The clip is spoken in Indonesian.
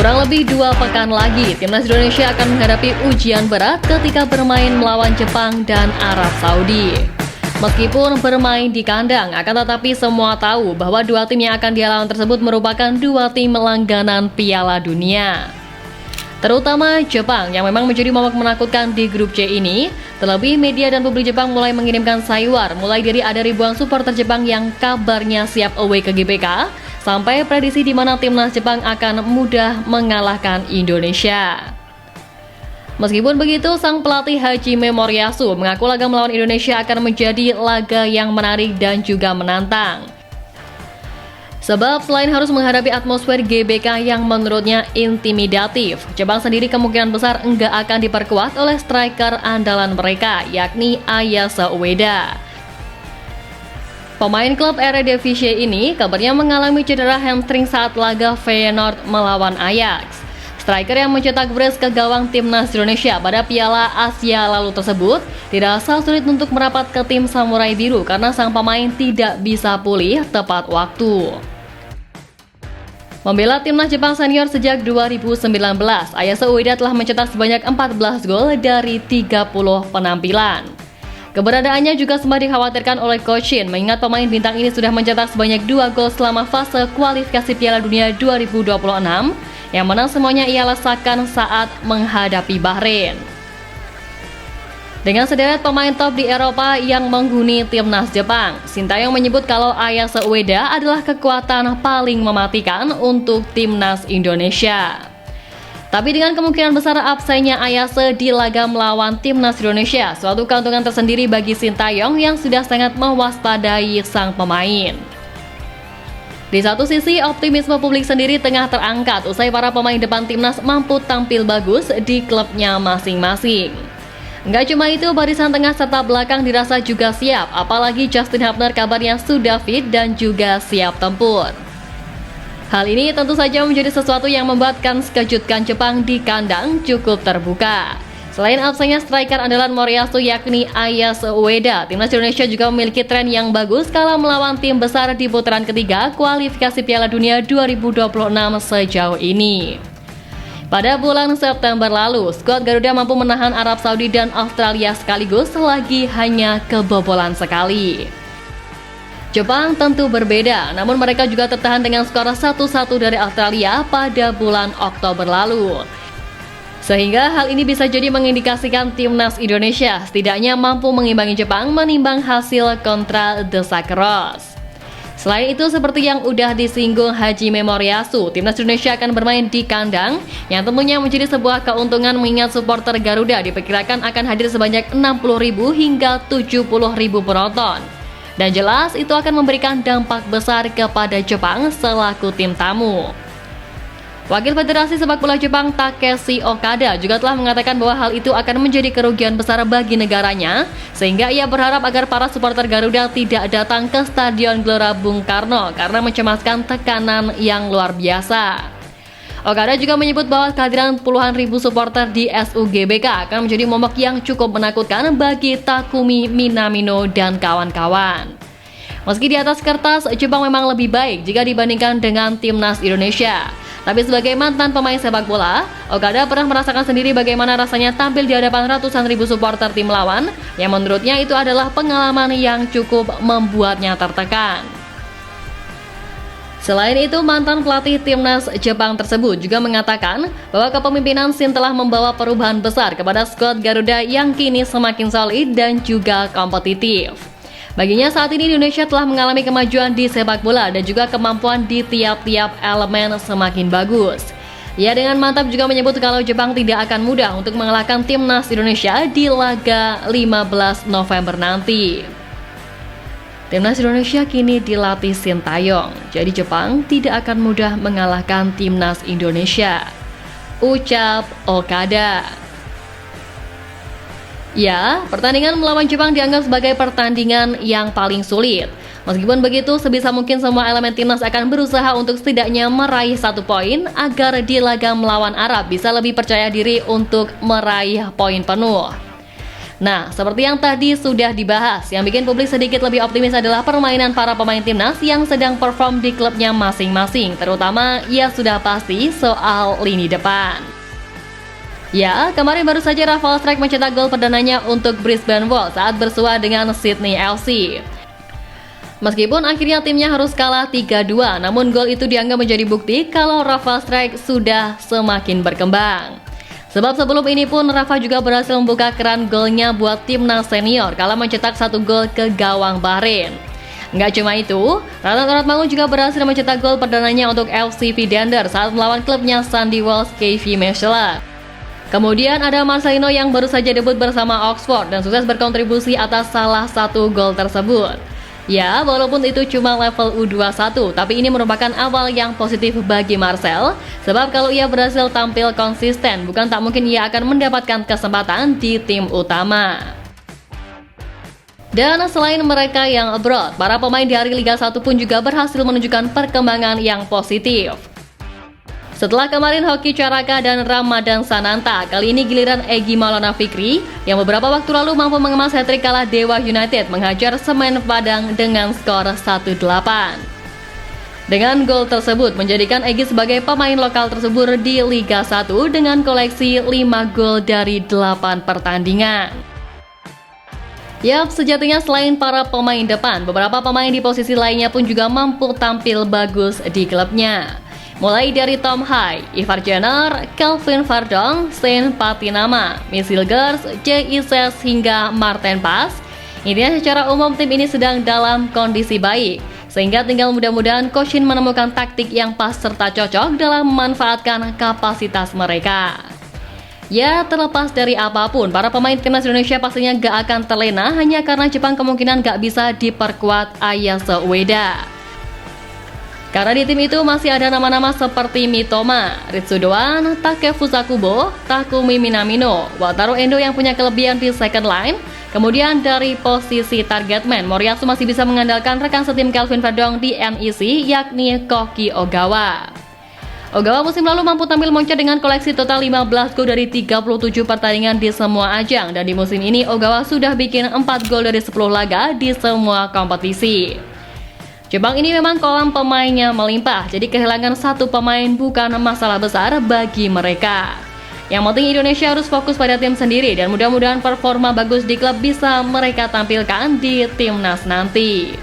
Kurang lebih 2 pekan lagi, timnas Indonesia akan menghadapi ujian berat ketika bermain melawan Jepang dan Arab Saudi. Meskipun bermain di kandang, akan tetapi semua tahu bahwa 2 tim yang akan dilawan tersebut merupakan 2 tim langganan Piala Dunia. Terutama Jepang yang memang menjadi momok menakutkan di grup C ini. Terlebih media dan publik Jepang mulai mengirimkan sayuar, mulai dari ada ribuan supporter Jepang yang kabarnya siap away ke GBK, sampai prediksi di mana timnas Jepang akan mudah mengalahkan Indonesia. Meskipun begitu, sang pelatih Hajime Moriyasu mengaku laga melawan Indonesia akan menjadi laga yang menarik dan juga menantang. Sebab selain harus menghadapi atmosfer GBK yang menurutnya intimidatif, Jepang sendiri kemungkinan besar enggak akan diperkuat oleh striker andalan mereka, yakni Ayase Ueda. Pemain klub Eredivisie ini kabarnya mengalami cedera hamstring saat laga Feyenoord melawan Ajax. Striker yang mencetak brace ke gawang timnas Indonesia pada Piala Asia lalu tersebut dirasa sulit untuk merapat ke tim Samurai Biru karena sang pemain tidak bisa pulih tepat waktu. Membela timnas Jepang senior sejak 2019, Ayase Ueda telah mencetak sebanyak 14 gol dari 30 penampilan. Keberadaannya juga sempat dikhawatirkan oleh Coach Shin, mengingat pemain bintang ini sudah mencetak sebanyak 2 gol selama fase kualifikasi Piala Dunia 2026, yang mana semuanya ia lesakan saat menghadapi Bahrain. Dengan sederet pemain top di Eropa yang menghuni timnas Jepang, Sintayong menyebut kalau Ayase Ueda adalah kekuatan paling mematikan untuk timnas Indonesia. Tapi dengan kemungkinan besar absennya Ayase di laga melawan timnas Indonesia, suatu keuntungan tersendiri bagi Sintayong yang sudah sangat mewaspadai sang pemain. Di satu sisi, optimisme publik sendiri tengah terangkat usai para pemain depan timnas mampu tampil bagus di klubnya masing-masing. Nggak cuma itu, barisan tengah serta belakang dirasa juga siap, apalagi Justin Hubner kabarnya sudah fit dan juga siap tempur. Hal ini tentu saja menjadi sesuatu yang membuatkan kejutkan Jepang di kandang cukup terbuka. Selain absennya striker andalan Moriyasu yakni Ayase Ueda, timnas Indonesia juga memiliki tren yang bagus kala melawan tim besar di putaran ketiga kualifikasi Piala Dunia 2026 sejauh ini. Pada bulan September lalu, skuad Garuda mampu menahan Arab Saudi dan Australia sekaligus selagi hanya kebobolan sekali. Jepang tentu berbeda, namun mereka juga tertahan dengan skor 1-1 dari Australia pada bulan Oktober lalu. Sehingga hal ini bisa jadi mengindikasikan timnas Indonesia setidaknya mampu mengimbangi Jepang menimbang hasil kontra The Sacros. Selain itu, seperti yang udah disinggung Hajime Moriyasu, timnas Indonesia akan bermain di kandang yang tentunya menjadi sebuah keuntungan mengingat supporter Garuda diperkirakan akan hadir sebanyak 60.000 hingga 70.000 penonton. Dan jelas itu akan memberikan dampak besar kepada Jepang selaku tim tamu. Wakil Federasi Sepak Bola Jepang Takeshi Okada juga telah mengatakan bahwa hal itu akan menjadi kerugian besar bagi negaranya, sehingga ia berharap agar para supporter Garuda tidak datang ke Stadion Gelora Bung Karno karena mencemaskan tekanan yang luar biasa. Okada juga menyebut bahwa kehadiran puluhan ribu supporter di SUGBK akan menjadi momok yang cukup menakutkan bagi Takumi Minamino dan kawan-kawan. Meski di atas kertas, Jepang memang lebih baik jika dibandingkan dengan timnas Indonesia. Tapi sebagai mantan pemain sepak bola, Okada pernah merasakan sendiri bagaimana rasanya tampil di hadapan ratusan ribu supporter tim lawan, yang menurutnya itu adalah pengalaman yang cukup membuatnya tertekan. Selain itu, mantan pelatih timnas Jepang tersebut juga mengatakan bahwa kepemimpinan Shin telah membawa perubahan besar kepada skuad Garuda yang kini semakin solid dan juga kompetitif. Baginya saat ini Indonesia telah mengalami kemajuan di sepak bola dan juga kemampuan di tiap-tiap elemen semakin bagus. Ia dengan mantap juga menyebut kalau Jepang tidak akan mudah untuk mengalahkan timnas Indonesia di laga 15 November nanti. Timnas Indonesia kini dilatih Sintayong, jadi Jepang tidak akan mudah mengalahkan timnas Indonesia, ucap Okada. Ya, pertandingan melawan Jepang dianggap sebagai pertandingan yang paling sulit. Meskipun begitu, sebisa mungkin semua elemen timnas akan berusaha untuk setidaknya meraih 1 poin agar di laga melawan Arab bisa lebih percaya diri untuk meraih poin penuh. Nah, seperti yang tadi sudah dibahas, yang bikin publik sedikit lebih optimis adalah permainan para pemain timnas yang sedang perform di klubnya masing-masing, terutama ya sudah pasti soal lini depan. Ya, kemarin baru saja Rafael Strijk mencetak gol perdananya untuk Brisbane Wolves saat bersua dengan Sydney FC. Meskipun akhirnya timnya harus kalah 3-2, namun gol itu dianggap menjadi bukti kalau Rafael Strijk sudah semakin berkembang. Sebab sebelum ini pun Rafa juga berhasil membuka keran golnya buat timnas senior kala mencetak 1 gol ke gawang Bahrain. Nggak cuma itu, Ratna Ratmangu juga berhasil mencetak gol perdananya untuk FC Vidender saat melawan klubnya Sandy Wells KV Mechelen. Kemudian ada Marcelino yang baru saja debut bersama Oxford dan sukses berkontribusi atas salah satu gol tersebut. Ya, walaupun itu cuma level U21, tapi ini merupakan awal yang positif bagi Marcel, sebab kalau ia berhasil tampil konsisten, bukan tak mungkin ia akan mendapatkan kesempatan di tim utama. Dan selain mereka yang abroad, para pemain dari Liga 1 pun juga berhasil menunjukkan perkembangan yang positif. Setelah kemarin Hoki Caraka dan Ramadan Sananta, kali ini giliran Egy Maulana Fikri yang beberapa waktu lalu mampu mengemas hat-trick kalah Dewa United menghajar Semen Padang dengan skor 1-8. Dengan gol tersebut menjadikan Egy sebagai pemain lokal tersebut di Liga 1 dengan koleksi 5 gol dari 8 pertandingan. Yap, sejatinya selain para pemain depan, beberapa pemain di posisi lainnya pun juga mampu tampil bagus di klubnya. Mulai dari Tom Hai, Ivar Jenner, Kelvin Verdonk, Sean Patinama, Misil Gers, J.I.S. hingga Martin Pas. Intinya secara umum tim ini sedang dalam kondisi baik, sehingga tinggal mudah-mudahan Coach Shin menemukan taktik yang pas serta cocok dalam memanfaatkan kapasitas mereka. Ya, terlepas dari apapun, para pemain timnas Indonesia pastinya gak akan terlena hanya karena Jepang kemungkinan gak bisa diperkuat Ayase Ueda. Karena di tim itu masih ada nama-nama seperti Mitoma, Ritsu Doan, Takefusa Kubo, Takumi Minamino, Wataru Endo yang punya kelebihan di second line. Kemudian dari posisi target man, Moriyasu masih bisa mengandalkan rekan setim Kelvin Verdonk di NEC yakni Koki Ogawa. Ogawa musim lalu mampu tampil moncer dengan koleksi total 15 gol dari 37 pertandingan di semua ajang, dan di musim ini Ogawa sudah bikin 4 gol dari 10 laga di semua kompetisi. Jepang ini memang kolam pemainnya melimpah, jadi kehilangan satu pemain bukan masalah besar bagi mereka. Yang penting Indonesia harus fokus pada tim sendiri dan mudah-mudahan performa bagus di klub bisa mereka tampilkan di timnas nanti.